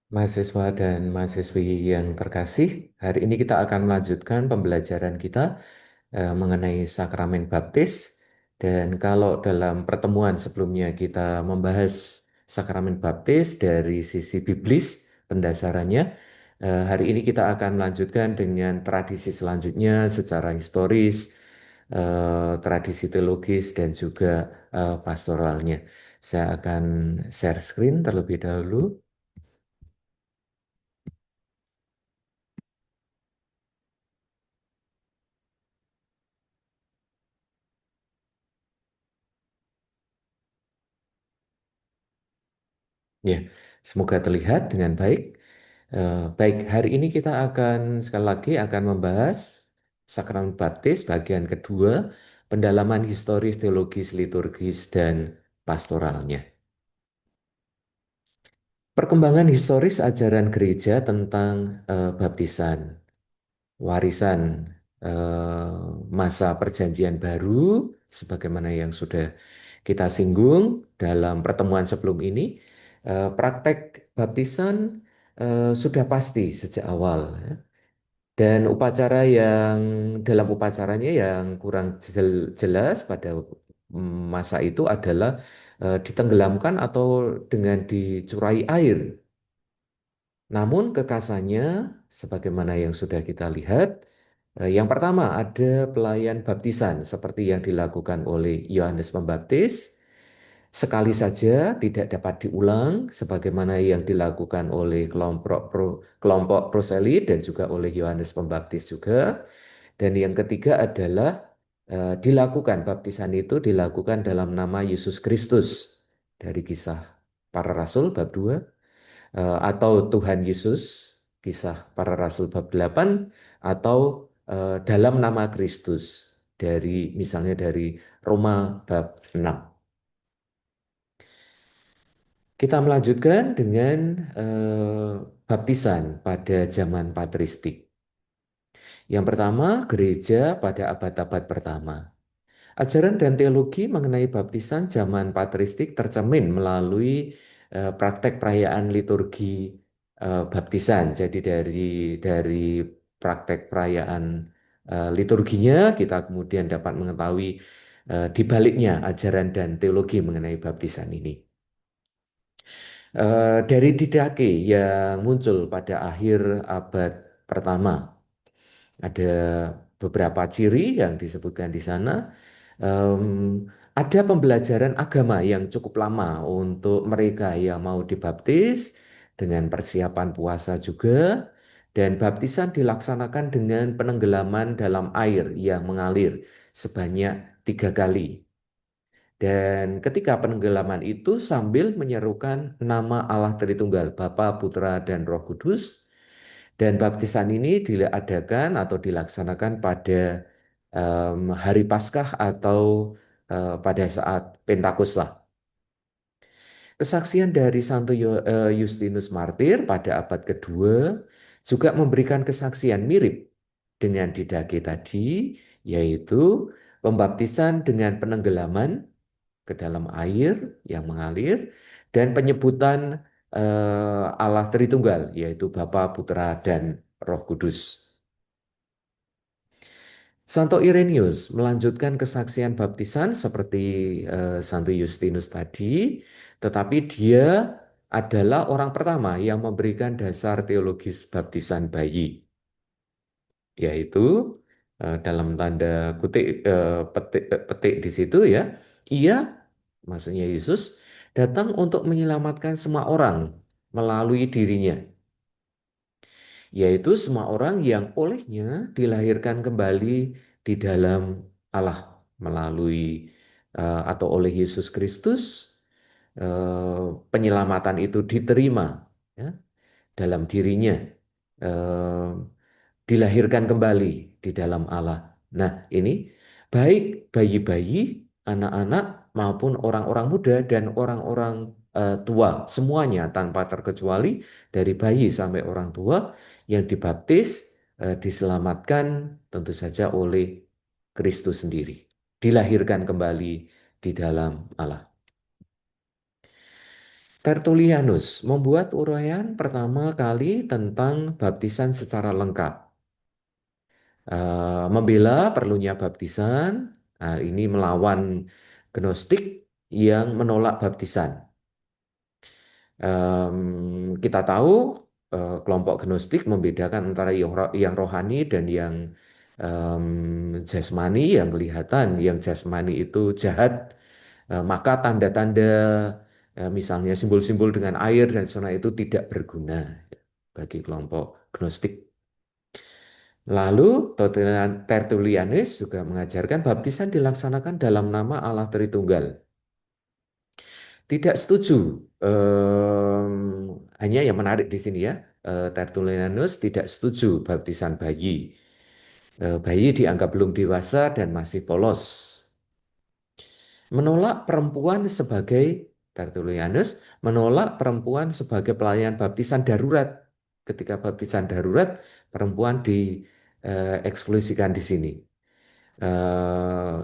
Mahasiswa dan mahasiswi yang terkasih, hari ini kita akan melanjutkan pembelajaran kita mengenai sakramen baptis. Dan kalau dalam pertemuan sebelumnya kita membahas sakramen baptis dari sisi biblis pendasarannya, hari ini kita akan melanjutkan dengan tradisi selanjutnya secara historis, tradisi teologis dan juga pastoralnya. Saya akan share screen terlebih dahulu. Ya, semoga terlihat dengan baik. Baik, hari ini kita akan sekali lagi akan membahas sakramen baptis bagian kedua, pendalaman historis, teologis, liturgis, dan pastoralnya. Perkembangan historis ajaran gereja tentang baptisan, warisan eh, masa perjanjian baru, sebagaimana yang sudah kita singgung dalam pertemuan sebelum ini, praktek baptisan sudah pasti sejak awal, ya. Dan upacara yang dalam upacaranya yang kurang jelas pada masa itu adalah ditenggelamkan atau dengan dicurai air. Namun kekasannya, sebagaimana yang sudah kita lihat, yang pertama ada pelayan baptisan seperti yang dilakukan oleh Yohanes Pembaptis, sekali saja tidak dapat diulang, sebagaimana yang dilakukan oleh kelompok proselit dan juga oleh Yohanes Pembaptis juga. Dan yang ketiga adalah dilakukan baptisan itu dilakukan dalam nama Yesus Kristus dari Kisah Para Rasul bab 2, atau Tuhan Yesus, Kisah Para Rasul bab 8, atau dalam nama Kristus dari misalnya dari Roma bab 6. Kita melanjutkan dengan baptisan pada zaman patristik. Yang pertama, gereja pada abad-abad pertama. Ajaran dan teologi mengenai baptisan zaman patristik tercermin melalui praktek perayaan liturgi baptisan. Jadi dari praktek perayaan liturginya kita kemudian dapat mengetahui di baliknya ajaran dan teologi mengenai baptisan ini. Dari Didache yang muncul pada akhir abad pertama, ada beberapa ciri yang disebutkan di sana. Em, ada pembelajaran agama yang cukup lama untuk mereka yang mau dibaptis dengan persiapan puasa juga, dan baptisan dilaksanakan dengan penenggelaman dalam air yang mengalir sebanyak 3 kali. Dan ketika penenggelaman itu sambil menyerukan nama Allah Tritunggal, Bapa, Putra, dan Roh Kudus. Dan baptisan ini diadakan atau dilaksanakan pada hari Paskah atau pada saat Pentakosta. Kesaksian dari Santo Justinus Martir pada abad kedua juga memberikan kesaksian mirip dengan Didache tadi, yaitu pembaptisan dengan penenggelaman ke dalam air yang mengalir dan penyebutan Allah Tritunggal, yaitu Bapa, Putra, dan Roh Kudus. Santo Irenaeus melanjutkan kesaksian baptisan seperti Santo Justinus tadi, tetapi dia adalah orang pertama yang memberikan dasar teologis baptisan bayi, yaitu dalam tanda kutip petik di situ ya, ia, maksudnya Yesus, datang untuk menyelamatkan semua orang melalui dirinya, yaitu semua orang yang olehnya dilahirkan kembali di dalam Allah melalui atau oleh Yesus Kristus, penyelamatan itu diterima, ya, dalam dirinya, eh, dilahirkan kembali di dalam Allah. Nah, ini baik bayi-bayi, anak-anak, maupun orang-orang muda dan orang-orang tua, semuanya tanpa terkecuali, dari bayi sampai orang tua yang dibaptis, diselamatkan tentu saja oleh Kristus sendiri, dilahirkan kembali di dalam Allah. Tertullianus membuat uraian pertama kali tentang baptisan secara lengkap. Membela perlunya baptisan, ini melawan Gnostik yang menolak baptisan. Kita tahu kelompok Gnostik membedakan antara yang rohani dan yang jasmani, yang kelihatan. Yang jasmani itu jahat, maka tanda-tanda, misalnya simbol-simbol dengan air dan zona itu tidak berguna bagi kelompok Gnostik. Lalu Tertullianus juga mengajarkan baptisan dilaksanakan dalam nama Allah Tritunggal. Tidak setuju. Hanya yang menarik di sini ya, Tertullianus tidak setuju baptisan bayi. Bayi dianggap belum dewasa dan masih polos. Menolak perempuan sebagai Tertullianus menolak perempuan sebagai pelayan baptisan darurat. Ketika baptisan darurat, perempuan dieksklusikan di sini. Eh,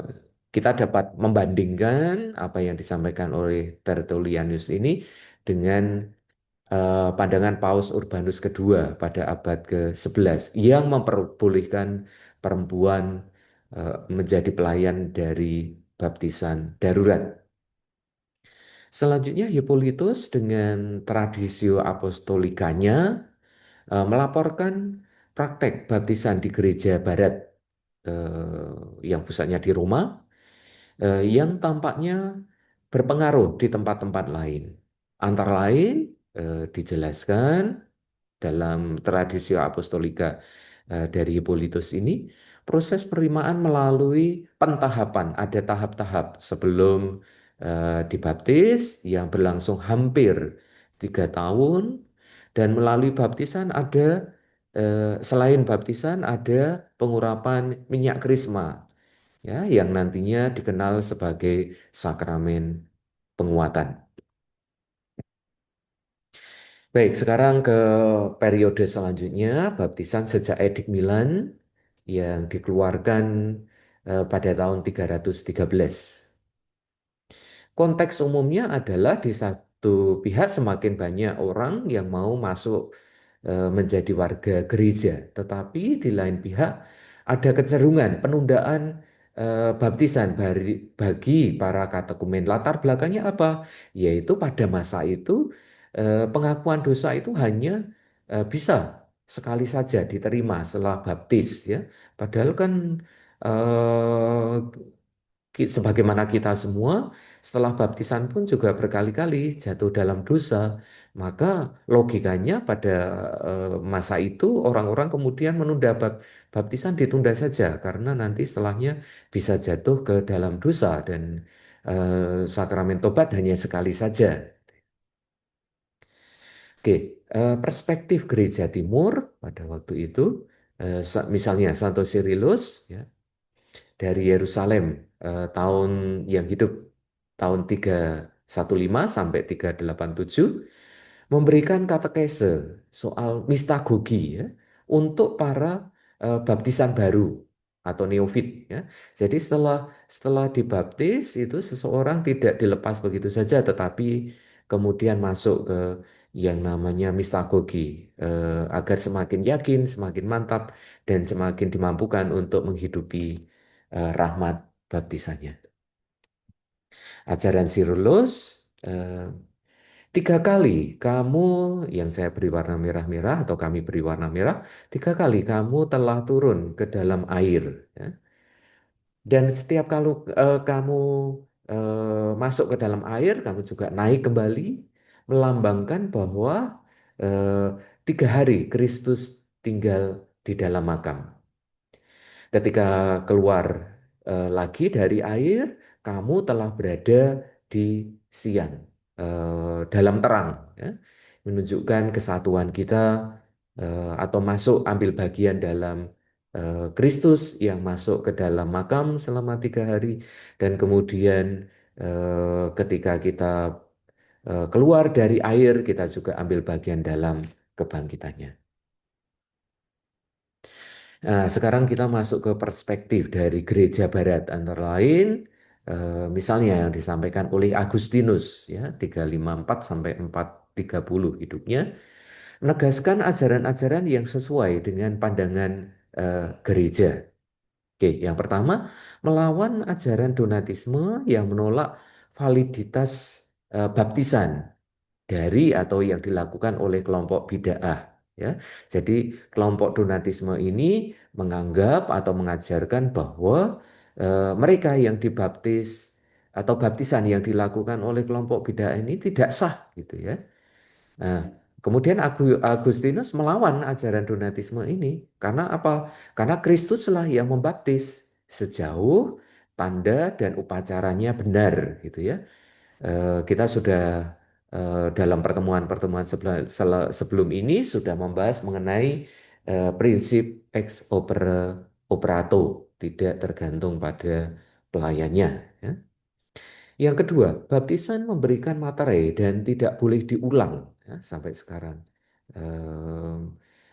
kita dapat membandingkan apa yang disampaikan oleh Tertullianus ini dengan pandangan Paus Urbanus kedua pada abad ke-11 yang memperbolehkan perempuan menjadi pelayan dari baptisan darurat. Selanjutnya Hippolytus dengan Traditio Apostolicanya melaporkan praktek baptisan di gereja barat yang pusatnya di Roma, yang tampaknya berpengaruh di tempat-tempat lain. Antara lain dijelaskan dalam Traditio Apostolika dari Hippolytus ini, proses penerimaan melalui pentahapan, ada tahap-tahap sebelum dibaptis yang berlangsung hampir 3 tahun, dan melalui baptisan ada, selain baptisan ada pengurapan minyak krisma, ya, yang nantinya dikenal sebagai sakramen penguatan. Baik, sekarang ke periode selanjutnya, baptisan sejak Edik Milan yang dikeluarkan pada tahun 313. Konteks umumnya adalah di satu pihak semakin banyak orang yang mau masuk menjadi warga gereja, tetapi di lain pihak ada kecenderungan penundaan baptisan bagi para katekumen. Latar belakangnya apa? Yaitu pada masa itu pengakuan dosa itu hanya bisa sekali saja diterima setelah baptis, ya. Padahal kan eh, sebagaimana kita semua setelah baptisan pun juga berkali-kali jatuh dalam dosa, maka logikanya pada masa itu orang-orang kemudian menunda baptisan, ditunda saja karena nanti setelahnya bisa jatuh ke dalam dosa, dan sakramen tobat hanya sekali saja. Oke, perspektif gereja timur pada waktu itu, misalnya Santo Cyrillus, ya, dari Yerusalem, tahun yang hidup tahun 315 sampai 387, memberikan katekese soal mistagogi, ya, untuk para baptisan baru atau neofit, ya. Jadi setelah setelah dibaptis itu seseorang tidak dilepas begitu saja, tetapi kemudian masuk ke yang namanya mistagogi, agar semakin yakin, semakin mantap, dan semakin dimampukan untuk menghidupi rahmat baptisannya. Ajaran Cyrillus, 3 kali kamu, yang saya beri warna merah-merah atau kami beri warna merah, 3 kali kamu telah turun ke dalam air, ya. Dan setiap kalau kamu masuk ke dalam air, kamu juga naik kembali, melambangkan bahwa eh, 3 hari Kristus tinggal di dalam makam. Ketika keluar lagi dari air, kamu telah berada di siang, dalam terang, ya. Menunjukkan kesatuan kita, atau masuk ambil bagian dalam Kristus yang masuk ke dalam makam selama 3 hari, dan kemudian ketika kita keluar dari air, kita juga ambil bagian dalam kebangkitannya. Nah, sekarang kita masuk ke perspektif dari gereja barat, antara lain Misalnya yang disampaikan oleh Agustinus ya 354 sampai 430 hidupnya menegaskan ajaran-ajaran yang sesuai dengan pandangan gereja. Oke, yang pertama melawan ajaran Donatisme yang menolak validitas baptisan dari atau yang dilakukan oleh kelompok bid'ah ya. Jadi kelompok Donatisme ini menganggap atau mengajarkan bahwa mereka yang dibaptis atau baptisan yang dilakukan oleh kelompok bid'ah ini tidak sah gitu ya. Nah, kemudian Agustinus melawan ajaran Donatisme ini karena apa? Karena Kristuslah yang membaptis sejauh tanda dan upacaranya benar gitu ya. Kita sudah dalam pertemuan-pertemuan sebelum ini sudah membahas mengenai prinsip ex operato, tidak tergantung pada pelayannya. Ya. Yang kedua, baptisan memberikan materai dan tidak boleh diulang ya, sampai sekarang. Eh,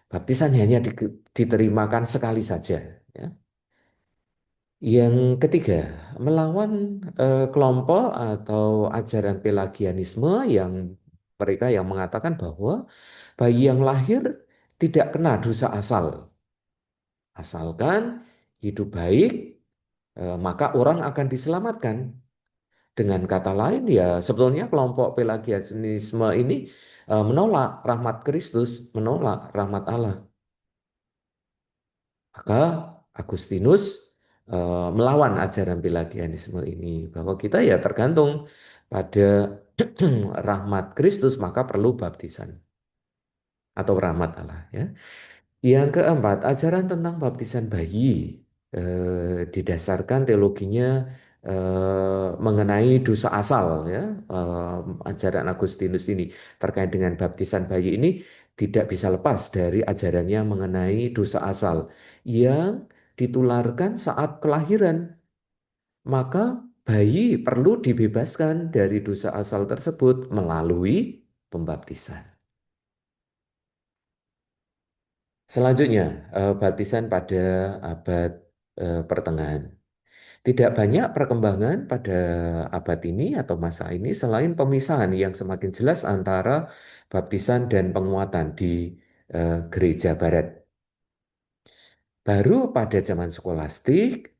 Baptisan hanya diterimakan sekali saja. Ya. Yang ketiga, melawan kelompok atau ajaran Pelagianisme yang mereka yang mengatakan bahwa bayi yang lahir tidak kena dosa asal, asalkan hidup baik, maka orang akan diselamatkan. Dengan kata lain, ya sebetulnya kelompok Pelagianisme ini menolak rahmat Kristus, menolak rahmat Allah. Maka Agustinus melawan ajaran Pelagianisme ini bahwa kita ya tergantung pada rahmat Kristus maka perlu baptisan atau rahmat Allah ya. Yang keempat, ajaran tentang baptisan bayi didasarkan teologinya mengenai dosa asal ya. Ajaran Agustinus ini terkait dengan baptisan bayi ini tidak bisa lepas dari ajarannya mengenai dosa asal yang ditularkan saat kelahiran. Maka bayi perlu dibebaskan dari dosa asal tersebut melalui pembaptisan. Selanjutnya, baptisan pada abad pertengahan. Tidak banyak perkembangan pada abad ini atau masa ini selain pemisahan yang semakin jelas antara baptisan dan penguatan di gereja barat. Baru pada zaman skolastik,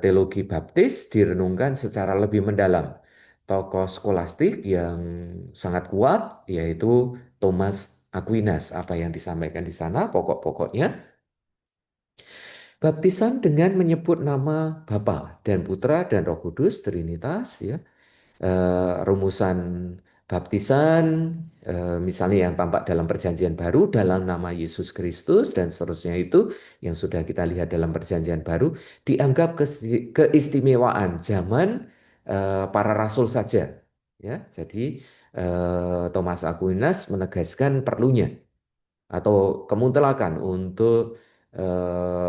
teologi baptis direnungkan secara lebih mendalam. Tokoh skolastik yang sangat kuat yaitu Thomas Aquinas. Apa yang disampaikan di sana pokok-pokoknya baptisan dengan menyebut nama Bapa dan Putra dan Roh Kudus, Trinitas, ya. Rumusan baptisan, misalnya yang tampak dalam Perjanjian Baru dalam nama Yesus Kristus dan seterusnya itu yang sudah kita lihat dalam Perjanjian Baru dianggap keistimewaan zaman para rasul saja, ya. Jadi Thomas Aquinas menegaskan perlunya atau kemutlakan untuk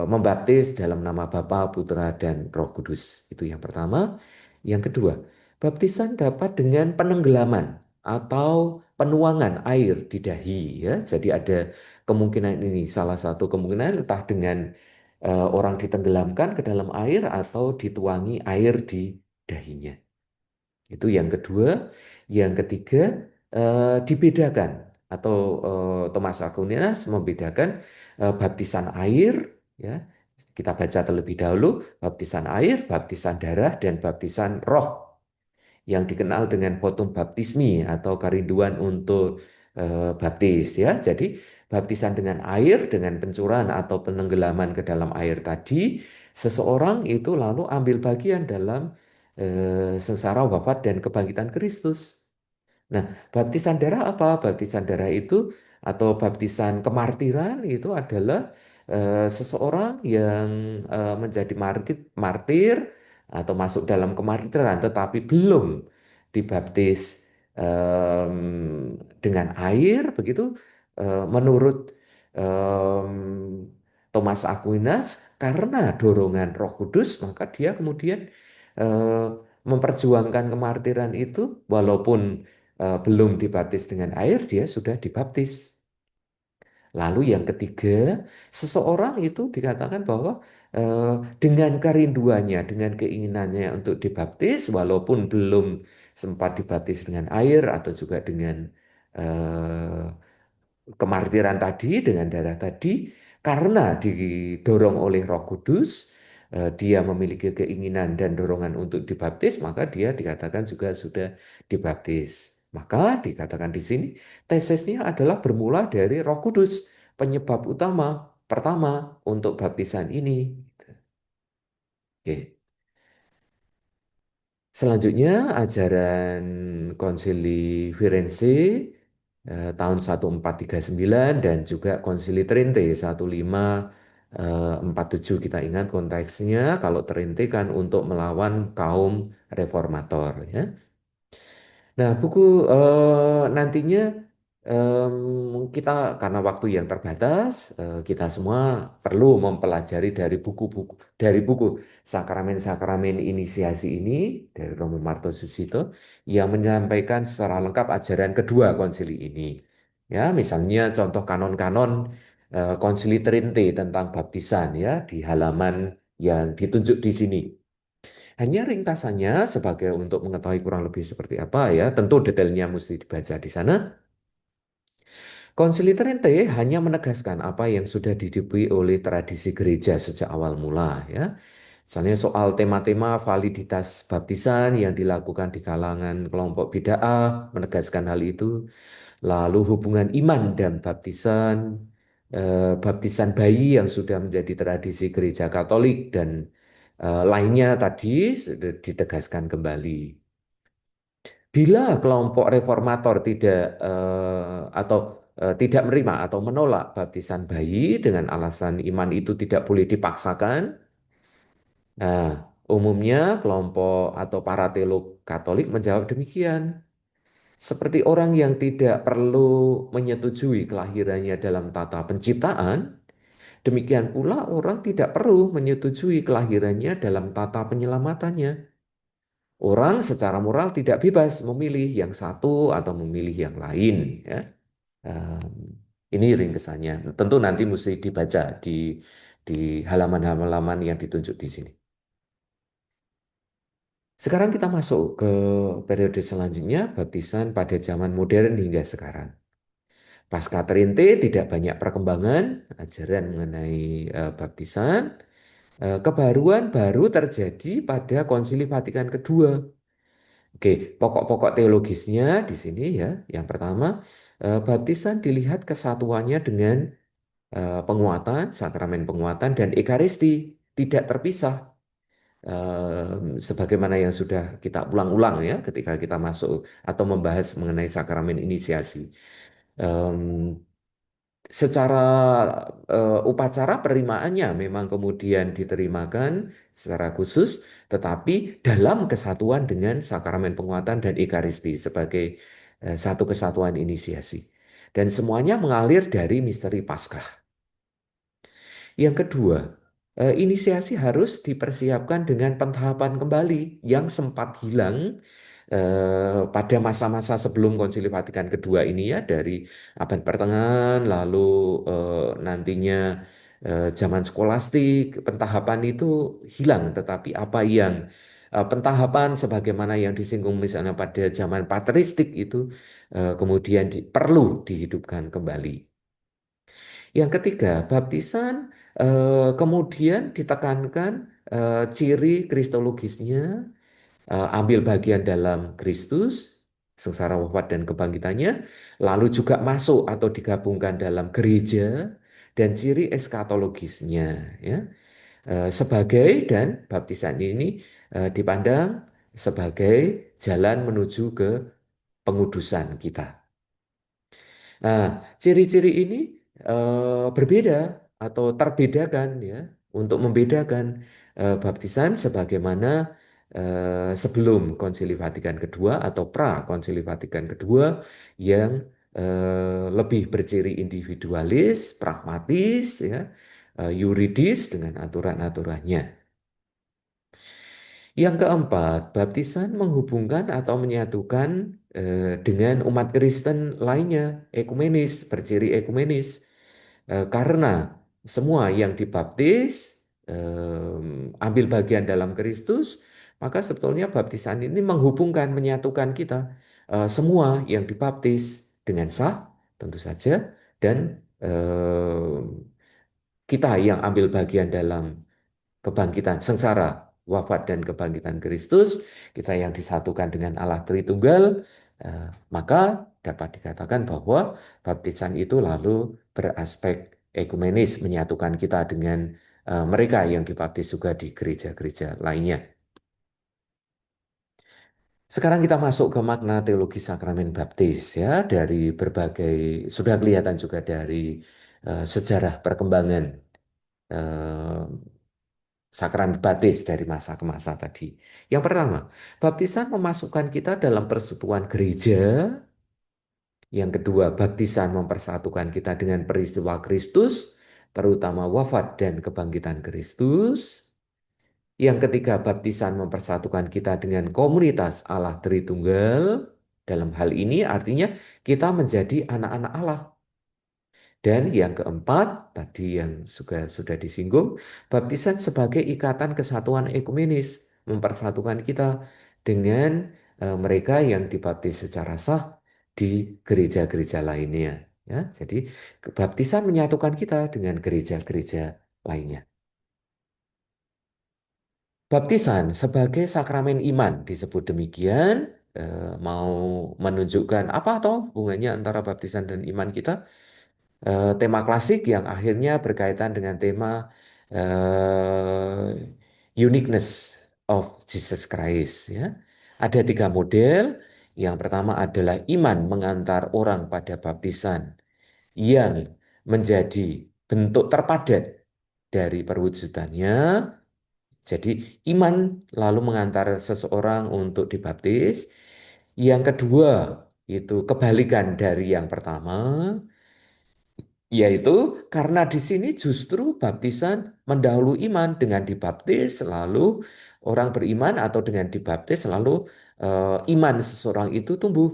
membaptis dalam nama Bapa, Putra, dan Roh Kudus. Itu yang pertama. Yang kedua, baptisan dapat dengan penenggelaman atau penuangan air di dahi. Ya. Jadi ada kemungkinan ini, salah satu kemungkinan entah dengan orang ditenggelamkan ke dalam air atau dituangi air di dahinya. Itu yang kedua. Yang ketiga, dibedakan atau Thomas Aquinas membedakan baptisan air, ya. Kita baca terlebih dahulu baptisan air, baptisan darah, dan baptisan roh yang dikenal dengan votum baptismi atau kerinduan untuk baptis ya. Jadi baptisan dengan air dengan pencurahan atau penenggelaman ke dalam air tadi, seseorang itu lalu ambil bagian dalam sengsara wafat dan kebangkitan Kristus. Nah, baptisan darah apa? Baptisan darah itu atau baptisan kemartiran itu adalah seseorang yang menjadi martir atau masuk dalam kemartiran tetapi belum dibaptis dengan air begitu menurut Thomas Aquinas karena dorongan Roh Kudus maka dia kemudian eh, memperjuangkan kemartiran itu walaupun belum dibaptis dengan air, dia sudah dibaptis. Lalu yang ketiga, seseorang itu dikatakan bahwa eh, dengan kerinduannya, dengan keinginannya untuk dibaptis, walaupun belum sempat dibaptis dengan air atau juga dengan eh, kemartiran tadi, dengan darah tadi, karena didorong oleh Roh Kudus, dia memiliki keinginan dan dorongan untuk dibaptis, maka dia dikatakan juga sudah dibaptis. Maka dikatakan di sini tesisnya adalah bermula dari Roh Kudus, penyebab utama pertama untuk baptisan ini. Oke. Selanjutnya ajaran Konsili Firenze tahun 1439 dan juga Konsili Trente 1547, kita ingat konteksnya kalau Trente kan untuk melawan kaum reformator ya. Nah, buku nantinya kita karena waktu yang terbatas, kita semua perlu mempelajari dari buku Sakramen-Sakramen Inisiasi ini dari Romo Marto Susito yang menyampaikan secara lengkap ajaran kedua konsili ini. Ya, misalnya contoh kanon-kanon Konsili Trinte tentang baptisan ya di halaman yang ditunjuk di sini. Hanya ringkasannya sebagai untuk mengetahui kurang lebih seperti apa ya, tentu detailnya mesti dibaca di sana. Konsili Trente hanya menegaskan apa yang sudah dihidupi oleh tradisi gereja sejak awal mula ya. Misalnya soal tema-tema validitas baptisan yang dilakukan di kalangan kelompok bid'ah, menegaskan hal itu. Lalu hubungan iman dan baptisan, baptisan bayi yang sudah menjadi tradisi gereja Katolik dan lainnya tadi sudah ditegaskan kembali. Bila kelompok reformator tidak menerima atau menolak baptisan bayi dengan alasan iman itu tidak boleh dipaksakan, nah, umumnya kelompok atau para teolog Katolik menjawab demikian. Seperti orang yang tidak perlu menyetujui kelahirannya dalam tata penciptaan, demikian pula orang tidak perlu menyetujui kelahirannya dalam tata penyelamatannya. Orang secara moral tidak bebas memilih yang satu atau memilih yang lain. Ya. Ini ringkesannya. Tentu nanti mesti dibaca di halaman-halaman yang ditunjuk di sini. Sekarang kita masuk ke periode selanjutnya, baptisan pada zaman modern hingga sekarang. Pasca Trinte tidak banyak perkembangan ajaran mengenai baptisan. Kebaruan baru terjadi pada Konsili Vatikan kedua. Oke, pokok-pokok teologisnya di sini ya. Yang pertama, baptisan dilihat kesatuannya dengan penguatan, sakramen penguatan dan ekaristi tidak terpisah. Sebagaimana yang sudah kita ulang-ulang ya ketika kita masuk atau membahas mengenai sakramen inisiasi. Em, Secara upacara penerimaannya memang kemudian diterimakan secara khusus, tetapi dalam kesatuan dengan sakramen penguatan dan ekaristi sebagai satu kesatuan inisiasi. Dan semuanya mengalir dari misteri Paskah. Yang kedua, inisiasi harus dipersiapkan dengan pentahapan kembali yang sempat hilang pada masa-masa sebelum Konsili Vatikan kedua ini ya, dari abad pertengahan lalu nantinya zaman skolastik pentahapan itu hilang, tetapi apa yang pentahapan sebagaimana yang disinggung misalnya pada zaman patristik itu kemudian perlu dihidupkan kembali. Yang ketiga, baptisan kemudian ditekankan ciri kristologisnya, ambil bagian dalam Kristus, sengsara wafat dan kebangkitannya, lalu juga masuk atau digabungkan dalam gereja dan ciri eskatologisnya, ya. Sebagai dan baptisan ini dipandang sebagai jalan menuju ke pengudusan kita. Nah, ciri-ciri ini berbeda atau terbedakan ya untuk membedakan baptisan sebagaimana sebelum Konsili Vatikan kedua atau pra Konsili Vatikan kedua yang lebih berciri individualis, pragmatis, ya, yuridis dengan aturan-aturannya. Yang keempat, baptisan menghubungkan atau menyatukan dengan umat Kristen lainnya, ekumenis, berciri ekumenis. Karena semua yang dibaptis ambil bagian dalam Kristus, maka sebetulnya baptisan ini menghubungkan, menyatukan kita semua yang dibaptis dengan sah, tentu saja, dan kita yang ambil bagian dalam kebangkitan sengsara, wafat dan kebangkitan Kristus, kita yang disatukan dengan Allah Tritunggal, maka dapat dikatakan bahwa baptisan itu lalu beraspek ekumenis, menyatukan kita dengan mereka yang dibaptis juga di gereja-gereja lainnya. Sekarang kita masuk ke makna teologi sakramen baptis ya, dari berbagai, sudah kelihatan juga dari sejarah perkembangan eh, sakramen baptis dari masa ke masa tadi. Yang pertama, baptisan memasukkan kita dalam persekutuan gereja. Yang kedua, baptisan mempersatukan kita dengan peristiwa Kristus, terutama wafat dan kebangkitan Kristus. Yang ketiga, baptisan mempersatukan kita dengan komunitas Allah Tritunggal. Dalam hal ini artinya kita menjadi anak-anak Allah. Dan yang keempat, tadi yang sudah disinggung, baptisan sebagai ikatan kesatuan ekumenis, mempersatukan kita dengan mereka yang dibaptis secara sah di gereja-gereja lainnya. Ya, jadi baptisan menyatukan kita dengan gereja-gereja lainnya. Baptisan sebagai sakramen iman disebut demikian, mau menunjukkan apa atau hubungannya antara baptisan dan iman kita? Tema klasik yang akhirnya berkaitan dengan tema uniqueness of Jesus Christ ya. Ada tiga model. Yang pertama adalah iman mengantar orang pada baptisan yang menjadi bentuk terpadat dari perwujudannya. Jadi iman lalu mengantar seseorang untuk dibaptis. Yang kedua itu kebalikan dari yang pertama, yaitu karena di sini justru baptisan mendahului iman dengan dibaptis, lalu orang beriman atau dengan dibaptis lalu iman seseorang itu tumbuh.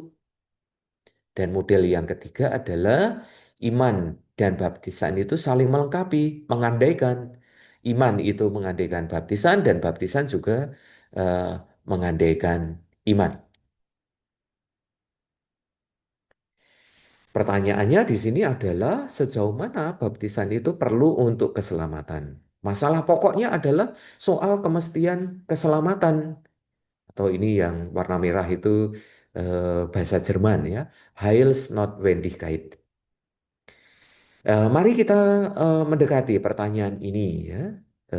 Dan model yang ketiga adalah iman dan baptisan itu saling melengkapi, mengandaikan. Iman itu mengandaikan baptisan dan baptisan juga eh, mengandaikan iman. Pertanyaannya di sini adalah sejauh mana baptisan itu perlu untuk keselamatan. Masalah pokoknya adalah soal kemestian keselamatan. Atau ini yang warna merah itu bahasa Jerman ya. Heilsnotwendigkeit. Mari kita mendekati pertanyaan ini ya.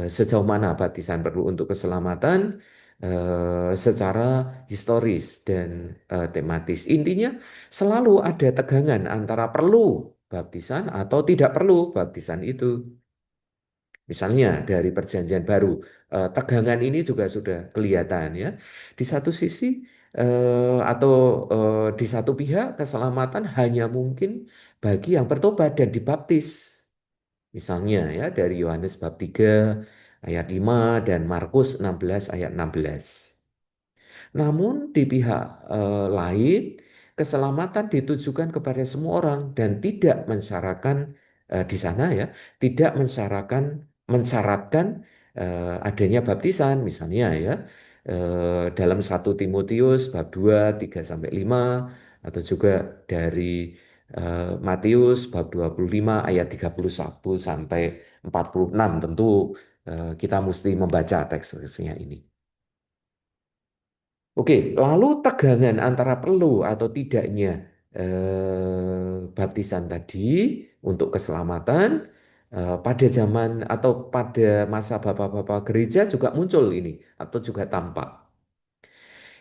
Sejauh mana baptisan perlu untuk keselamatan secara historis dan tematis. Intinya selalu ada tegangan antara perlu baptisan atau tidak perlu baptisan itu. Misalnya dari Perjanjian Baru, tegangan ini juga sudah kelihatan ya. Di satu sisi atau di satu pihak keselamatan hanya mungkin bagi yang bertobat dan dibaptis. Misalnya ya dari Yohanes bab 3 ayat 5 dan Markus 16 ayat 16. Namun di pihak lain, keselamatan ditujukan kepada semua orang dan tidak mensyaratkan di sana ya, tidak mensyaratkan adanya baptisan misalnya ya. Dalam 1 Timotius bab 2 3 sampai 5 atau juga dari Matius bab 25 ayat 31 sampai 46 tentu kita mesti membaca teks-teksnya ini. Oke, lalu tegangan antara perlu atau tidaknya baptisan tadi untuk keselamatan pada zaman atau pada masa bapak-bapak gereja juga muncul ini atau juga tampak.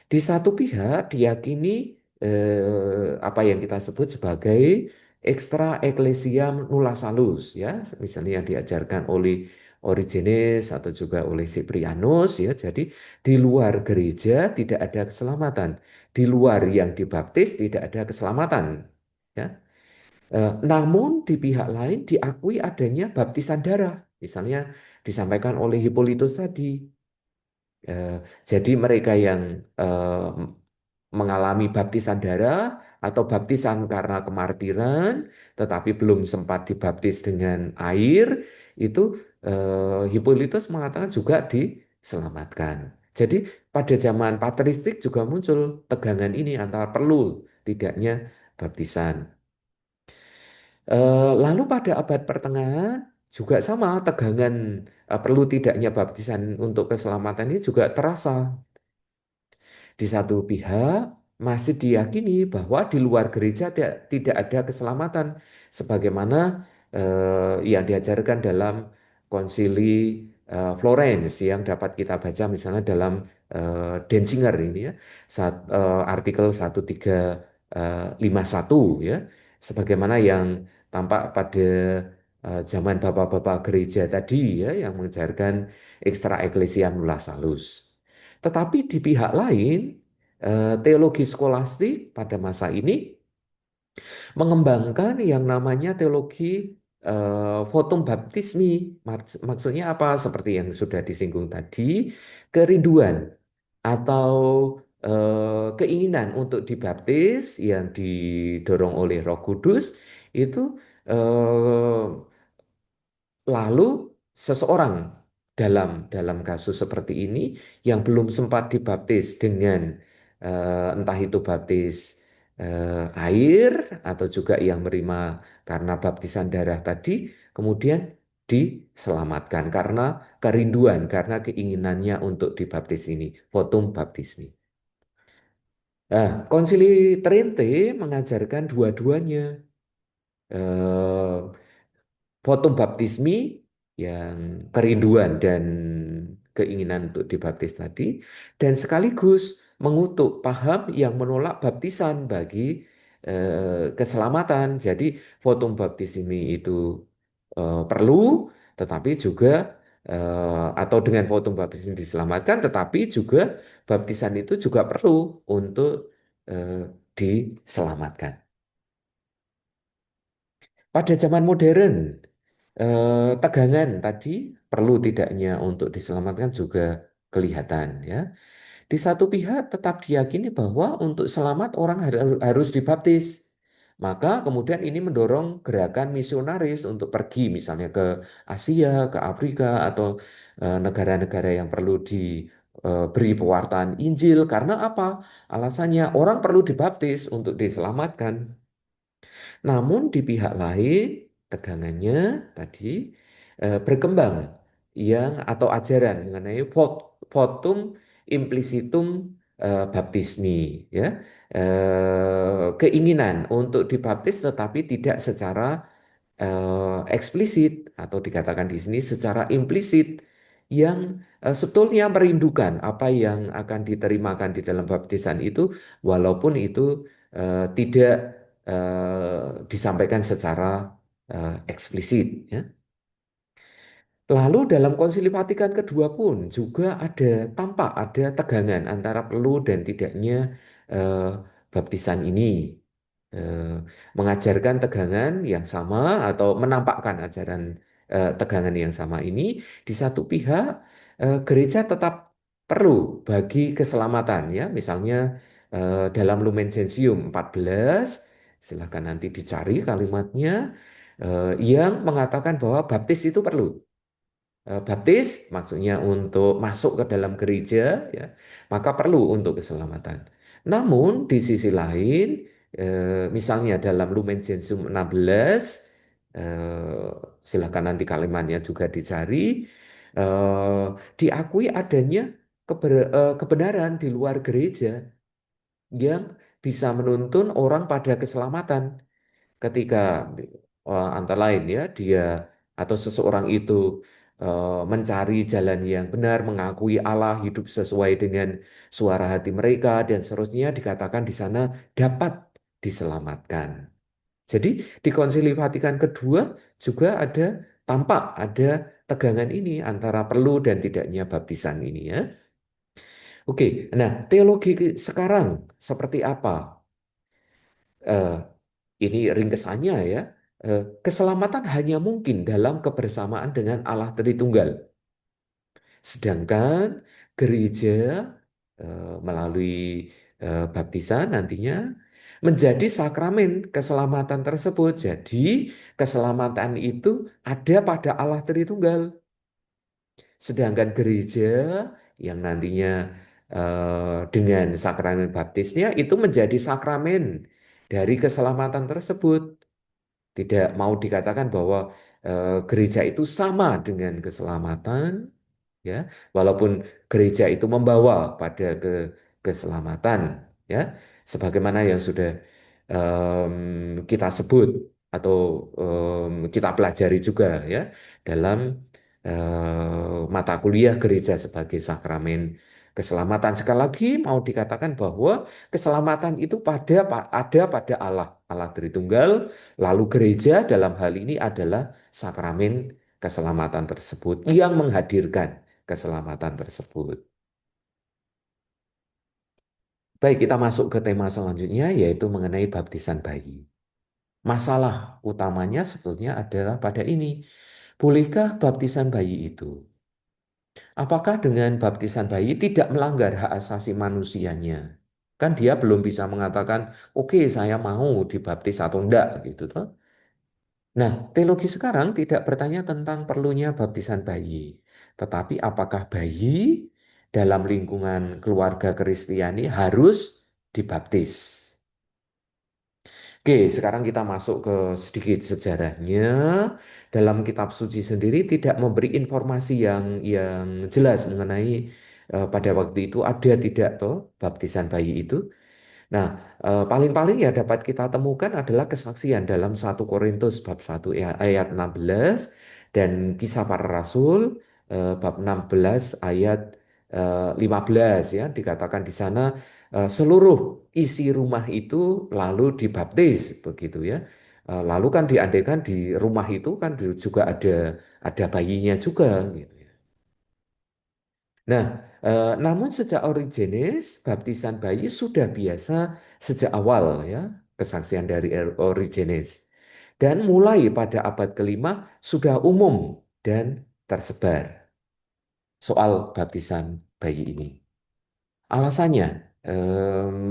Di satu pihak diyakini apa yang kita sebut sebagai extra ecclesiam nulla salus ya, misalnya yang diajarkan oleh Origenes atau juga oleh Cyprianus ya. Jadi di luar gereja tidak ada keselamatan, di luar yang dibaptis tidak ada keselamatan ya. Namun di pihak lain diakui adanya baptisan darah, misalnya disampaikan oleh Hippolytus tadi. Eh, jadi mereka yang mengalami baptisan darah atau baptisan karena kemartiran, tetapi belum sempat dibaptis dengan air, itu Hippolytus mengatakan juga diselamatkan. Jadi pada zaman patristik juga muncul tegangan ini antara perlu tidaknya baptisan. Lalu pada abad pertengahan juga sama tegangan perlu tidaknya baptisan untuk keselamatan ini juga terasa. Di satu pihak masih diyakini bahwa di luar gereja tidak ada keselamatan sebagaimana yang diajarkan dalam konsili Florence yang dapat kita baca misalnya dalam Denzinger ini ya artikel 1351 ya sebagaimana yang tampak pada zaman bapak-bapak gereja tadi ya yang mengajarkan extra ecclesia nulla salus. Tetapi di pihak lain, teologi skolastik pada masa ini mengembangkan yang namanya teologi votum baptismi. Maksudnya apa? Seperti yang sudah disinggung tadi, kerinduan atau keinginan untuk dibaptis yang didorong oleh Roh Kudus itu eh, lalu seseorang dalam kasus seperti ini yang belum sempat dibaptis dengan entah itu baptis air atau juga yang menerima karena baptisan darah tadi kemudian diselamatkan karena kerinduan, karena keinginannya untuk dibaptis ini, votum baptismi. Nah, Konsili Trente mengajarkan dua-duanya. Eh, Votum baptismi yang kerinduan dan keinginan untuk dibaptis tadi, dan sekaligus mengutuk paham yang menolak baptisan bagi keselamatan. Jadi votum baptismi itu perlu, tetapi juga atau dengan votum baptismi diselamatkan, tetapi juga baptisan itu juga perlu untuk eh, diselamatkan. Pada zaman modern, tegangan tadi perlu tidaknya untuk diselamatkan juga kelihatan ya. Di satu pihak tetap diyakini bahwa untuk selamat orang harus dibaptis. Maka kemudian ini mendorong gerakan misionaris untuk pergi misalnya ke Asia, ke Afrika atau negara-negara yang perlu diberi pewartaan Injil. Karena apa? Alasannya orang perlu dibaptis untuk diselamatkan. Namun di pihak lain tegangannya tadi berkembang yang atau ajaran mengenai votum implicitum baptismi ya. Keinginan untuk dibaptis tetapi tidak secara eksplisit atau dikatakan di sini secara implisit yang sebetulnya merindukan apa yang akan diterimakan di dalam baptisan itu walaupun itu tidak disampaikan secara eksplisit ya. Lalu dalam Konsili Vatikan kedua pun juga tampak ada tegangan antara perlu dan tidaknya eh, baptisan ini. Eh, Mengajarkan tegangan yang sama atau menampakkan ajaran tegangan yang sama ini di satu pihak gereja tetap perlu bagi keselamatan ya. Misalnya dalam Lumen Gentium 14 silahkan nanti dicari kalimatnya yang mengatakan bahwa baptis itu perlu. Baptis maksudnya untuk masuk ke dalam gereja ya, maka perlu untuk keselamatan. Namun di sisi lain misalnya dalam Lumen Gentium 16 eh, silakan nanti kalimatnya juga dicari eh, diakui adanya kebenaran di luar gereja yang bisa menuntun orang pada keselamatan ketika antara lain ya dia atau seseorang itu mencari jalan yang benar, mengakui Allah hidup sesuai dengan suara hati mereka dan seterusnya dikatakan di sana dapat diselamatkan. Jadi di Konsili Vatikan kedua juga tampak ada tegangan ini antara perlu dan tidaknya baptisan ini ya. Oke, nah teologi sekarang seperti apa? Eh, ini ringkesannya ya, keselamatan hanya mungkin dalam kebersamaan dengan Allah Tritunggal. Sedangkan gereja melalui baptisan nantinya menjadi sakramen keselamatan tersebut. Jadi keselamatan itu ada pada Allah Tritunggal. Sedangkan gereja yang nantinya dengan sakramen baptisnya itu menjadi sakramen dari keselamatan tersebut. Tidak mau dikatakan bahwa gereja itu sama dengan keselamatan, ya, walaupun gereja itu membawa pada keselamatan, ya, sebagaimana yang sudah kita sebut atau kita pelajari juga, ya, dalam mata kuliah gereja sebagai sakramen keselamatan. Sekali lagi mau dikatakan bahwa keselamatan itu ada pada Allah, Allah Tritunggal, lalu gereja dalam hal ini adalah sakramen keselamatan tersebut yang menghadirkan keselamatan tersebut. Baik, kita masuk ke tema selanjutnya, yaitu mengenai baptisan bayi. Masalah utamanya sebetulnya adalah pada ini. Bolehkah baptisan bayi itu? Apakah dengan baptisan bayi tidak melanggar hak asasi manusianya? Kan dia belum bisa mengatakan, oke, saya mau dibaptis atau enggak, gitu toh. Nah, teologi sekarang tidak bertanya tentang perlunya baptisan bayi, tetapi apakah bayi dalam lingkungan keluarga Kristiani harus dibaptis? Oke, sekarang kita masuk ke sedikit sejarahnya. Dalam kitab suci sendiri tidak memberi informasi yang jelas mengenai pada waktu itu ada tidak toh baptisan bayi itu. Nah, paling-paling ya dapat kita temukan adalah kesaksian dalam 1 Korintus bab 1 ayat 16 dan Kisah Para Rasul bab 16 ayat 15, ya, dikatakan di sana seluruh isi rumah itu lalu dibaptis begitu, ya. Lalu kan diandaikan di rumah itu kan juga ada bayinya juga gitu, ya. Nah, namun sejak Origenes, baptisan bayi sudah biasa sejak awal, ya, kesaksian dari Origenes. Dan mulai pada abad kelima sudah umum dan tersebar soal baptisan bayi ini. Alasannya,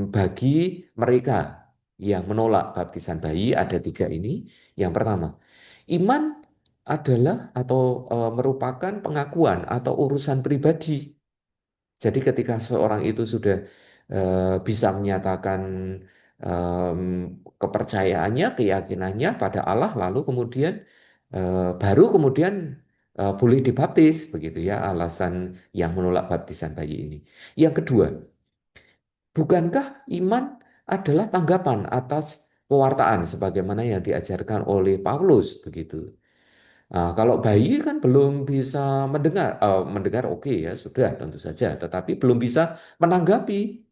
bagi mereka yang menolak baptisan bayi ada tiga ini. Yang pertama, iman adalah atau merupakan pengakuan atau urusan pribadi. Jadi ketika seorang itu sudah bisa menyatakan em, kepercayaannya, keyakinannya pada Allah, lalu kemudian baru kemudian boleh dibaptis, begitu, ya, alasan yang menolak baptisan bayi ini. Yang kedua, bukankah iman adalah tanggapan atas pewartaan sebagaimana yang diajarkan oleh Paulus, begitu? Nah, kalau bayi kan belum bisa mendengar, mendengar oke, ya sudah tentu saja, tetapi belum bisa menanggapi,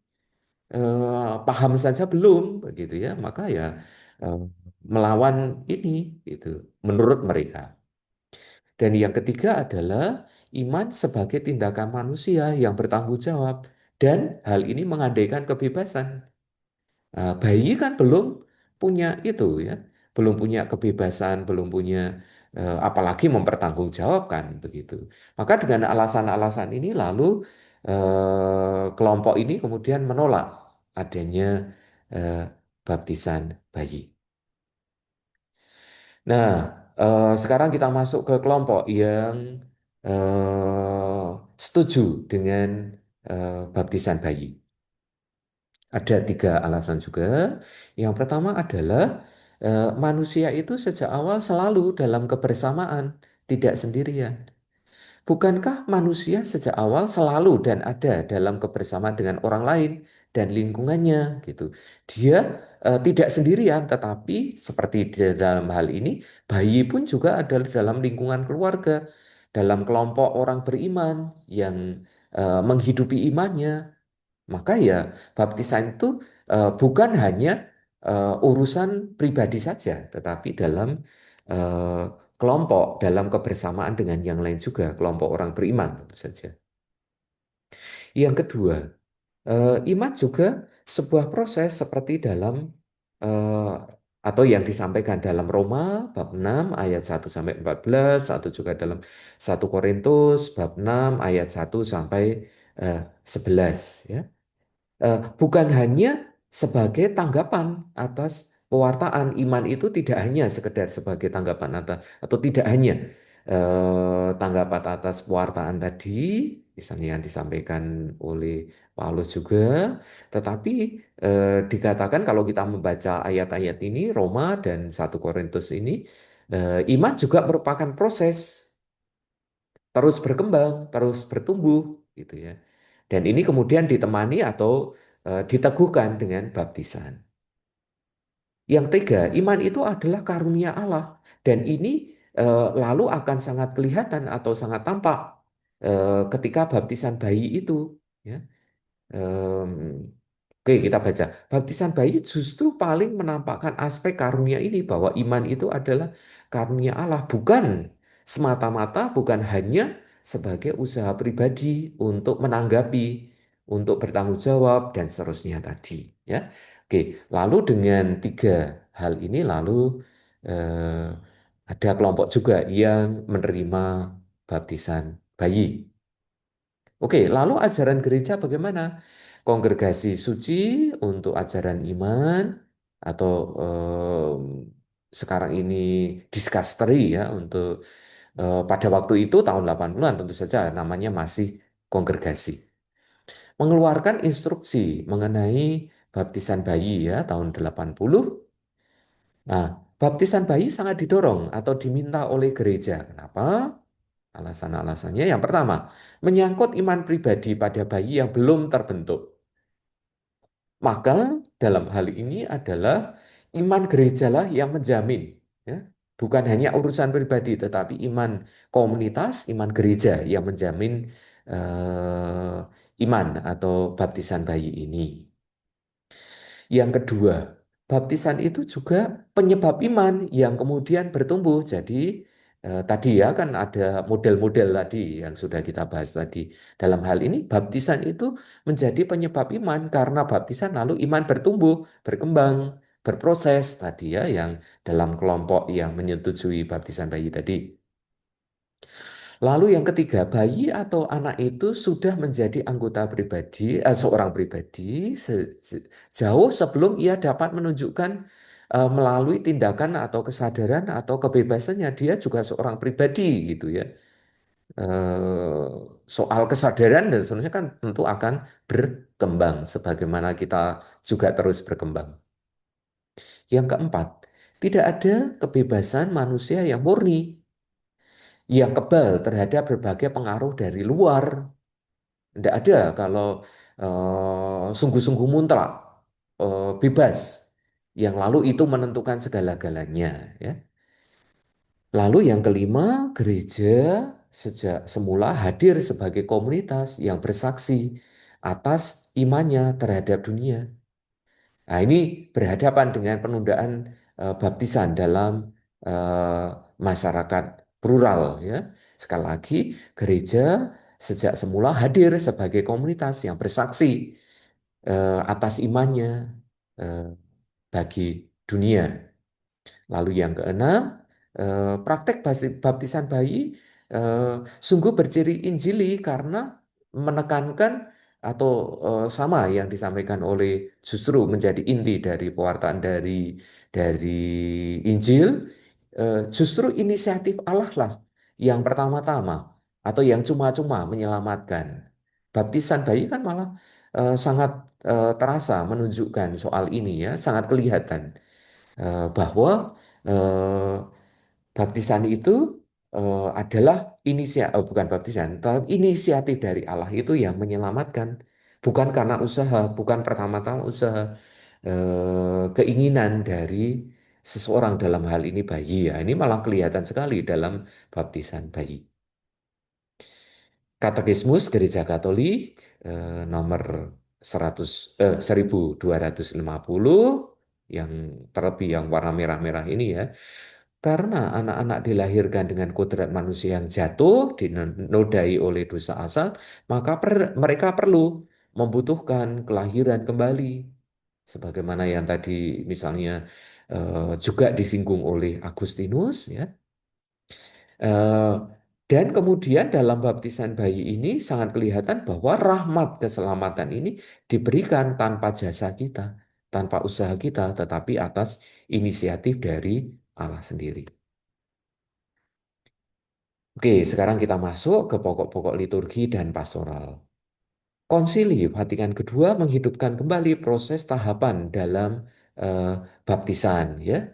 paham saja belum, begitu, ya, maka ya eh, melawan ini, itu menurut mereka. Dan yang ketiga adalah iman sebagai tindakan manusia yang bertanggung jawab dan hal ini mengandaikan kebebasan. Bayi kan belum punya itu, ya, belum punya kebebasan, belum punya apalagi mempertanggungjawabkan begitu. Maka dengan alasan-alasan ini lalu kelompok ini kemudian menolak adanya eh, baptisan bayi. Nah, sekarang kita masuk ke kelompok yang setuju dengan baptisan bayi. Ada tiga alasan juga. Yang pertama adalah manusia itu sejak awal selalu dalam kebersamaan, tidak sendirian. Bukankah manusia sejak awal selalu dan ada dalam kebersamaan dengan orang lain dan lingkungannya, gitu. Dia tidak sendirian, tetapi seperti di dalam hal ini, bayi pun juga ada dalam lingkungan keluarga, dalam kelompok orang beriman yang menghidupi imannya. Maka ya baptisan itu bukan hanya urusan pribadi saja, tetapi dalam eh, kelompok, dalam kebersamaan dengan yang lain juga, kelompok orang beriman tentu saja. Yang kedua, iman juga sebuah proses seperti dalam eh, atau yang disampaikan dalam Roma bab 6 ayat 1 sampai 14, atau juga dalam 1 Korintus bab 6 ayat 1 sampai 11, ya. Bukan hanya sebagai tanggapan atas pewartaan. Iman itu tidak hanya sekedar sebagai tanggapan atas, atau tidak hanya tanggapan atas pewartaan tadi, misalnya yang disampaikan oleh Paulus juga, tetapi dikatakan kalau kita membaca ayat-ayat ini, Roma dan 1 Korintus ini, iman juga merupakan proses terus berkembang, terus bertumbuh, gitu ya. Dan ini kemudian ditemani atau diteguhkan dengan baptisan. Yang ketiga, iman itu adalah karunia Allah, dan ini lalu akan sangat kelihatan atau sangat tampak ketika baptisan bayi itu. Ya. Em, Oke, kita baca. Baptisan bayi justru paling menampakkan aspek karunia ini, bahwa iman itu adalah karunia Allah, bukan semata-mata, bukan hanya sebagai usaha pribadi untuk menanggapi, untuk bertanggung jawab dan seterusnya tadi. Ya, oke. Lalu dengan tiga hal ini, lalu eh, ada kelompok juga yang menerima baptisan bayi. Oke, lalu ajaran gereja bagaimana? Kongregasi suci untuk ajaran iman, atau sekarang ini diskastery ya, untuk pada waktu itu tahun 80-an tentu saja namanya masih kongregasi. Mengeluarkan instruksi mengenai baptisan bayi ya tahun 80. Nah, baptisan bayi sangat didorong atau diminta oleh gereja. Kenapa? Alasan-alasannya yang pertama, menyangkut iman pribadi pada bayi yang belum terbentuk. Maka dalam hal ini adalah iman gerejalah yang menjamin, ya, bukan hanya urusan pribadi, tetapi iman komunitas, iman gereja yang menjamin iman atau baptisan bayi ini. Yang kedua, baptisan itu juga penyebab iman yang kemudian bertumbuh. Jadi tadi ya kan ada model-model tadi yang sudah kita bahas tadi. Dalam hal ini baptisan itu menjadi penyebab iman, karena baptisan lalu iman bertumbuh, berkembang, berproses tadi ya, yang dalam kelompok yang menyetujui baptisan bayi tadi. Lalu yang ketiga, bayi atau anak itu sudah menjadi anggota pribadi, seorang pribadi jauh sebelum ia dapat menunjukkan melalui tindakan atau kesadaran atau kebebasannya, dia juga seorang pribadi gitu ya. Eh, Soal kesadaran dan seterusnya kan tentu akan berkembang sebagaimana kita juga terus berkembang. Yang keempat, tidak ada kebebasan manusia yang murni, yang kebal terhadap berbagai pengaruh dari luar. Tidak ada kalau sungguh-sungguh mutlak, bebas, yang lalu itu menentukan segala-galanya. Ya. Lalu yang kelima, gereja sejak semula hadir sebagai komunitas yang bersaksi atas imannya terhadap dunia. Nah, ini berhadapan dengan penundaan baptisan dalam eh, masyarakat plural ya. Sekali lagi, gereja sejak semula hadir sebagai komunitas yang bersaksi atas imannya eh, bagi dunia. Lalu yang keenam, praktek baptisan bayi eh, sungguh berciri Injili, karena menekankan atau sama yang disampaikan oleh, justru menjadi inti dari pewartaan dari Injil, justru inisiatif Allah lah yang pertama-tama atau yang cuma-cuma menyelamatkan. Baptisan bayi kan malah sangat terasa menunjukkan soal ini ya, sangat kelihatan bahwa eh, baptisan itu adalah bukan baptisan, tapi inisiatif dari Allah itu yang menyelamatkan, bukan karena usaha, bukan pertama-tama usaha, keinginan dari seseorang, dalam hal ini bayi ya. Ini malah kelihatan sekali dalam baptisan bayi. Katekismus Gereja Katolik nomor 1250, yang terlebih yang warna merah-merah ini ya. Karena anak-anak dilahirkan dengan kodrat manusia yang jatuh, dinodai oleh dosa asal, maka mereka perlu membutuhkan kelahiran kembali. Sebagaimana yang tadi misalnya juga disinggung oleh Agustinus ya. Eh, dan kemudian dalam baptisan bayi ini sangat kelihatan bahwa rahmat keselamatan ini diberikan tanpa jasa kita. tanpa usaha kita, tetapi atas inisiatif dari Allah sendiri. Oke, sekarang kita masuk ke pokok-pokok liturgi dan pastoral. Konsili Vatikan kedua menghidupkan kembali proses tahapan dalam eh, baptisan, ya.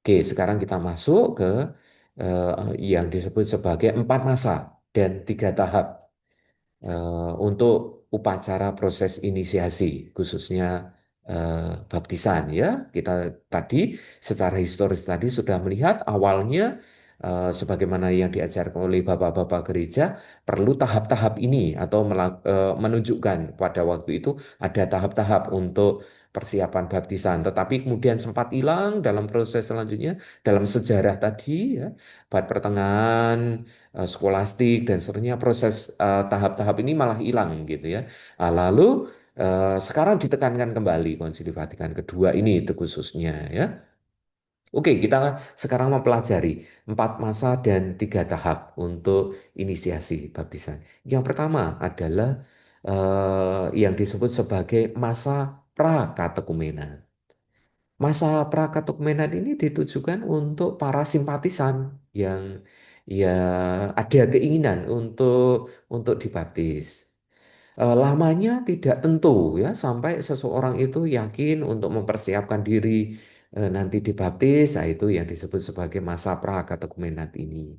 Oke, sekarang kita masuk ke yang disebut sebagai 4 masa dan 3 tahap untuk upacara proses inisiasi, khususnya baptisan, ya. Kita tadi secara historis tadi sudah melihat awalnya sebagaimana yang diajarkan oleh bapak-bapak gereja perlu tahap-tahap ini atau menunjukkan pada waktu itu ada tahap-tahap untuk persiapan baptisan, tetapi kemudian sempat hilang dalam proses selanjutnya dalam sejarah tadi, ya, abad pertengahan, skolastik dan seterusnya, proses tahap-tahap ini malah hilang gitu ya. Lalu sekarang ditekankan kembali Konsili Vatikan kedua ini itu khususnya, ya. Oke, kita sekarang mempelajari 4 masa dan 3 tahap untuk inisiasi baptisan. Yang pertama adalah yang disebut sebagai masa pra-katekumenan. Masa pra-katekumenan ini ditujukan untuk para simpatisan yang ya ada keinginan untuk dibaptis. Lamanya tidak tentu, ya, sampai seseorang itu yakin untuk mempersiapkan diri nanti dibaptis. Nah, itu yang disebut sebagai masa pra-katekumenat ini.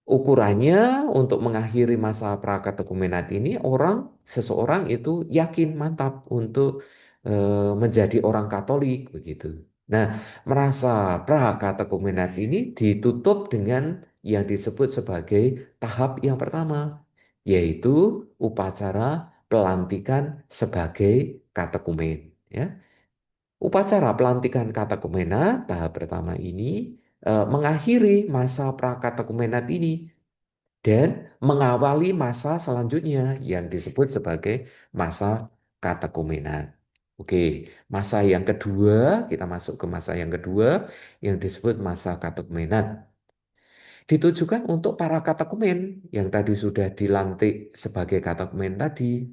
Ukurannya untuk mengakhiri masa prakatekumenat ini, seseorang itu yakin mantap untuk menjadi orang Katolik begitu. Nah, merasa prakatekumenat ini ditutup dengan yang disebut sebagai tahap yang pertama, yaitu upacara pelantikan sebagai katekumen. Ya. Upacara pelantikan katekumenat tahap pertama ini mengakhiri masa prakatekumenat ini dan mengawali masa selanjutnya yang disebut sebagai masa katekumenat. Oke, masa yang kedua, kita masuk ke masa yang kedua yang disebut masa katekumenat. Ditujukan untuk para katekumen yang tadi sudah dilantik sebagai katekumen tadi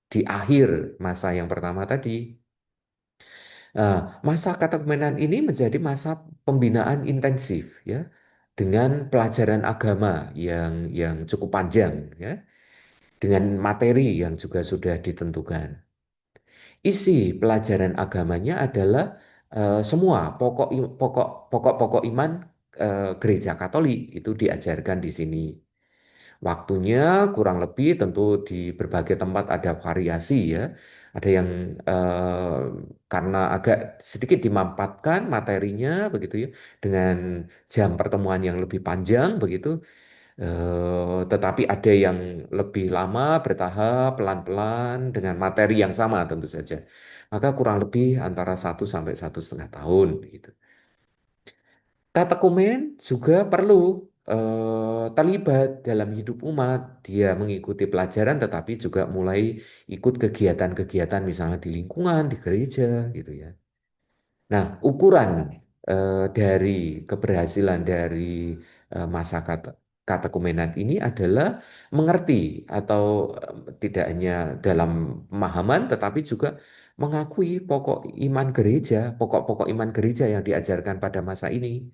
di akhir masa yang pertama tadi. Masa katekumenan ini menjadi masa pembinaan intensif, ya, dengan pelajaran agama yang cukup panjang, ya, dengan materi yang juga sudah ditentukan. Isi pelajaran agamanya adalah semua pokok-pokok iman Gereja Katolik itu diajarkan di sini. Waktunya kurang lebih tentu di berbagai tempat ada variasi, ya. Ada yang eh, karena agak sedikit dimampatkan materinya begitu ya dengan jam pertemuan yang lebih panjang begitu. Tetapi ada yang lebih lama bertahap pelan-pelan dengan materi yang sama tentu saja. Maka kurang lebih antara 1 sampai 1,5 tahun gitu. Katekumen juga perlu terlibat dalam hidup umat. Dia mengikuti pelajaran tetapi juga mulai ikut kegiatan-kegiatan misalnya di lingkungan, di gereja gitu ya. Nah, ukuran dari keberhasilan dari masa katekumenat ini adalah mengerti atau tidak hanya dalam pemahaman tetapi juga mengakui pokok iman gereja, pokok-pokok iman gereja yang diajarkan pada masa ini,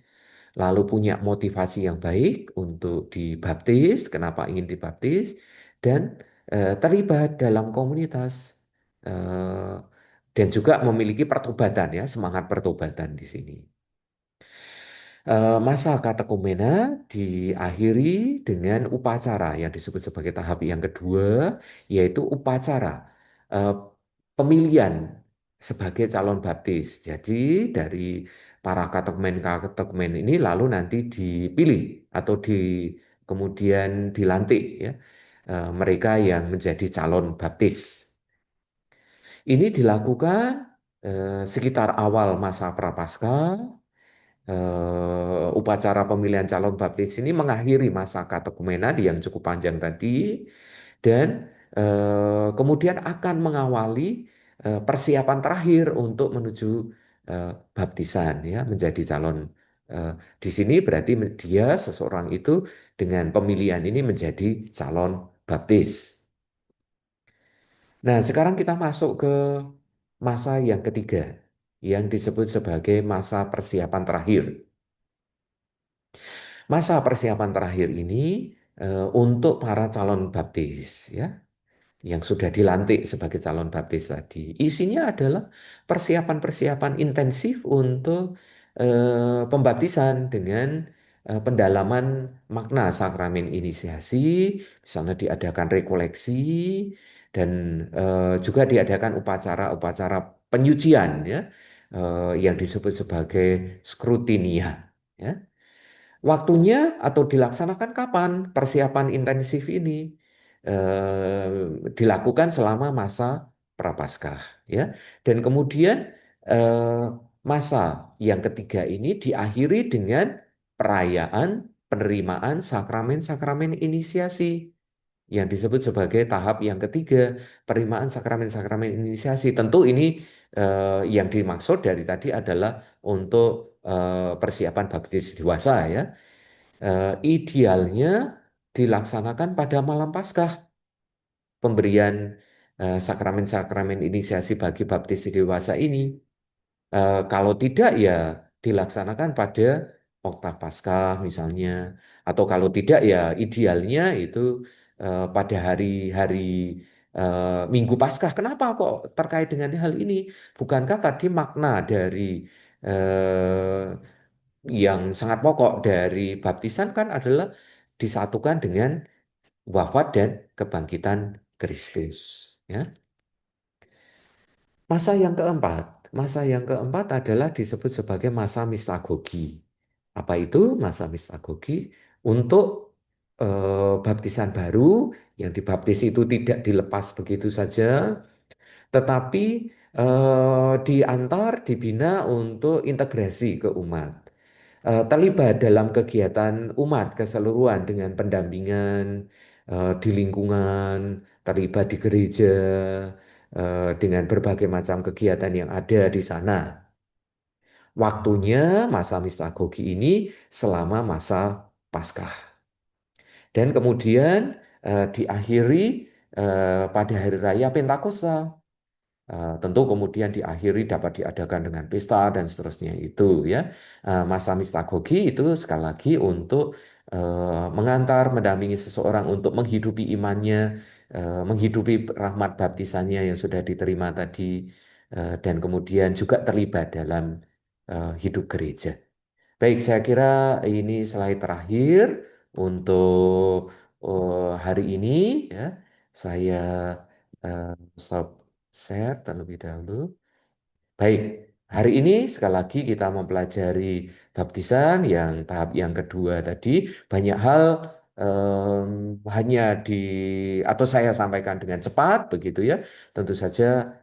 lalu punya motivasi yang baik untuk dibaptis, kenapa ingin dibaptis, dan terlibat dalam komunitas, eh, dan juga memiliki pertobatan, ya, semangat pertobatan di sini. Masa katekumena diakhiri dengan upacara yang disebut sebagai tahap yang kedua, yaitu upacara eh, pemilihan sebagai calon baptis. Jadi dari para katekumen ini lalu nanti dipilih atau kemudian dilantik, ya, mereka yang menjadi calon baptis. Ini dilakukan sekitar awal masa Prapaskah. Upacara pemilihan calon baptis ini mengakhiri masa katekumenan yang cukup panjang tadi dan kemudian akan mengawali persiapan terakhir untuk menuju baptisan, ya, menjadi calon. eh, di sini berarti dia seseorang itu dengan pemilihan ini menjadi calon baptis. Nah, sekarang kita masuk ke masa yang ketiga, yang disebut sebagai masa persiapan terakhir. Masa persiapan terakhir ini untuk para calon baptis, ya, yang sudah dilantik sebagai calon baptis tadi. Isinya adalah persiapan-persiapan intensif untuk pembaptisan dengan pendalaman makna sakramen inisiasi, misalnya diadakan rekoleksi dan juga diadakan upacara-upacara penyucian, ya, yang disebut sebagai skrutinia. Ya. Waktunya atau dilaksanakan kapan persiapan intensif ini? Dilakukan selama masa Prapaskah, ya. Dan kemudian eh, masa yang ketiga ini diakhiri dengan perayaan penerimaan sakramen-sakramen inisiasi yang disebut sebagai tahap yang ketiga, penerimaan sakramen-sakramen inisiasi. Tentu ini yang dimaksud dari tadi adalah untuk persiapan baptis dewasa, ya. Idealnya dilaksanakan pada malam Paskah, pemberian sakramen-sakramen inisiasi bagi baptis dewasa ini. Kalau tidak, ya dilaksanakan pada Oktav Paskah misalnya, atau kalau tidak, ya idealnya itu pada hari-hari Minggu Paskah. Kenapa kok terkait dengan hal ini? Bukankah tadi makna dari yang sangat pokok dari baptisan kan adalah disatukan dengan wafat dan kebangkitan Kristus, ya. Masa yang keempat adalah disebut sebagai masa mistagogi. Apa itu masa mistagogi? Untuk baptisan baru yang dibaptis itu tidak dilepas begitu saja, tetapi diantar, dibina untuk integrasi ke umat. Terlibat dalam kegiatan umat keseluruhan dengan pendampingan di lingkungan, terlibat di gereja dengan berbagai macam kegiatan yang ada di sana. Waktunya masa mistagogi ini selama masa Paskah. Dan kemudian diakhiri pada hari raya Pentakosta. Tentu kemudian diakhiri dapat diadakan dengan pesta dan seterusnya itu, ya. Masa mistagogi itu sekali lagi untuk mengantar, mendampingi seseorang untuk menghidupi imannya, menghidupi rahmat baptisannya yang sudah diterima tadi, dan kemudian juga terlibat dalam hidup gereja. Baik, saya kira ini slide terakhir untuk hari ini, ya. Saya eh, stop share terlebih dahulu. Baik, hari ini sekali lagi kita mempelajari baptisan yang tahap yang kedua tadi. Banyak hal hanya atau saya sampaikan dengan cepat begitu, ya. Tentu saja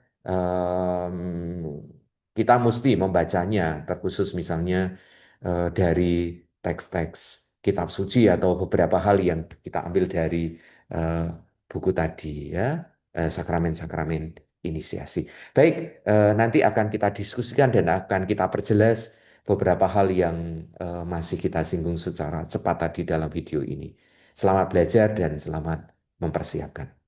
kita mesti membacanya, terkhusus misalnya dari teks-teks kitab suci atau beberapa hal yang kita ambil dari eh, buku tadi, ya, sakramen-sakramen inisiasi. Baik, nanti akan kita diskusikan dan akan kita perjelas beberapa hal yang masih kita singgung secara cepat tadi dalam video ini. Selamat belajar dan selamat mempersiapkan.